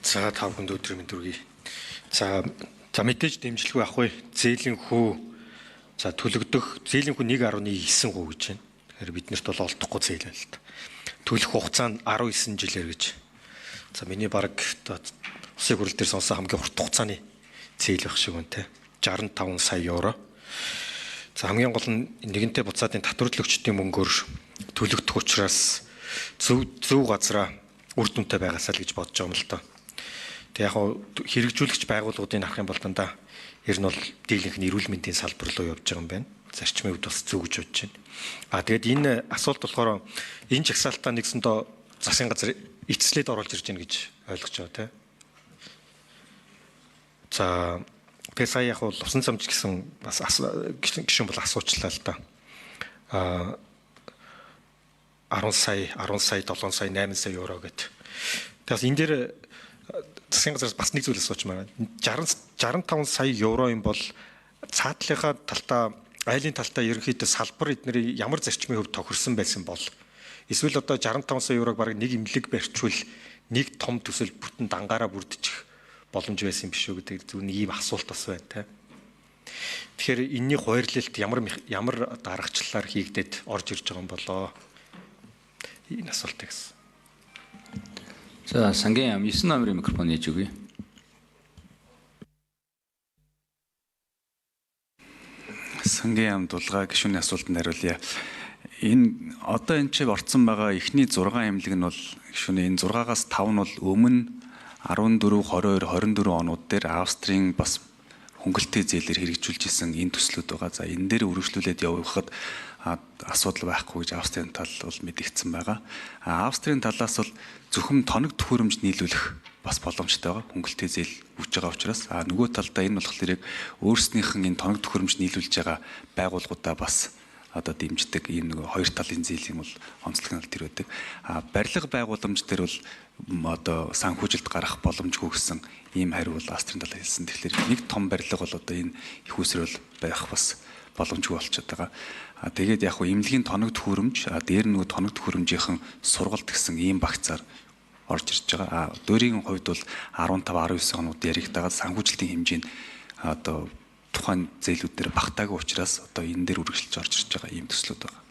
За 5 хүнд өдрийн мэдрэг. За мэдээж дэмжлэггүй ахгүй. Зээлэнхүү за төлөгдөх зээлэнхүү 1.9% гэж байна. Тэгэхээр биднэрт бол олдохгүй зээл байл та. Төлөх хугацаа нь 19 жилээр гэж. За миний баг улсын хурал дээр сонсон хамгийн урт хугацааны зээл байх шиг үнэтэй. 65 сая евро. За хамгийн гол нь нэгэнтээ буцаадын татварлогчдын мөнгөөр төлөгдөх учраас зөв газараа үр дүнтэй байгаасаа л гэж бодож байгаа юм л та. Тэг яг хэрэгжүүлэгч байгууллагуудын харах юм бол дандаа ер нь бол дийлэнх нь эрүүл мэндийн салбар руу явж байгаа юм байна. Зарчмын хувьд бас зөв гэж бодож байна. Тэгээд энэ асуулт болохоор энэ жагсаалтаа нэгсэндээ засгийн газар эцслээд оруулж ирж байна гэж ойлгож байгаа тийм. За тэгээд сая яг усан замж гэсэн бас гишүүн бол асуучлаа л да. 10 сая, 7 сая, 8 сая евро гэдэг. Тэгээс энэ дээр засгийн газраас бас нэг зүйл асууж байна. 65 сая евро юм бол цаатлынхаа талтаа, айлын талтаа ерөнхийдөө салбар эднэрийн ямар зарчмын хувьд тохирсон байсан бол эсвэл одоо 65 сая еврог бараг нэг имлэг барьчвал нэг том төсөл бүтэн дангаараа бүрдчих боломж байсан юм биш үү гэдэг зөв нэг ийм асуулт бас байна те. Тэгэхээр энэний хуваарлалт ямар даргачлалаар хийгдээд орж ирж байгаа юм болоо. Энэ асуулт гэсэн. За сангийн яам 9 номерын микрофон нээж өгье. Сангийн яам дулгаа гишүүний асуултанд хариулъя. Энэ одоо энэ ч орцсон байгаа эхний 6 эмнэлэг нь бол гишүүний энэ 6-аас 5 нь бол өмнө 14, 22, 24 онууд дээр Австрийн бас хөнгөлтэй зээлээр хэрэгжүүлж исэн энэ төслүүд байгаа. За энэ дээр үргэлжлүүлээд явахад асуудал байхгүй гэж Австрийн тал бол мэдэгдсэн байгаа. Австрийн талаас бол зөвхөн тоног төхөөрөмж нийлүүлэх бас боломжтой байгаа. Хөнгөлтэй зээл үүж байгаа учраас нөгөө талдаа энэ болохоор яг өөрснийх нь энэ тоног төхөөрөмж нийлүүлж байгаа байгууллагуудаа бас одоо дэмждэг ийм нэг хоёр талын зээлийн бол онцлог нь тэр байдаг. Барилга байгууламж дээр бол одоо санхүүжилт гарах боломжгүй гэсэн ийм хариу бол Австрийн талаас хэлсэн. Тэгэхээр нэг том барилга бол одоо энэ их усрол байх бас боломжгүй болчиход байгаа. Тэгээд яг хөө эмнэлгийн тоног төхөөрөмж дээр нөгөө тоног төхөөрөмжийн сургалт гэсэн ийм багцаар орж ирж байгаа. Дөрийн хувьд бол 15, 19 онууд яригдаад санхүүжилтийн хэмжээ нь одоо тухайн зээлүүд дээр багтаагүй учраас одоо энэ дээр үргэлжлэж орж ирж байгаа ийм төслүүд байгаа.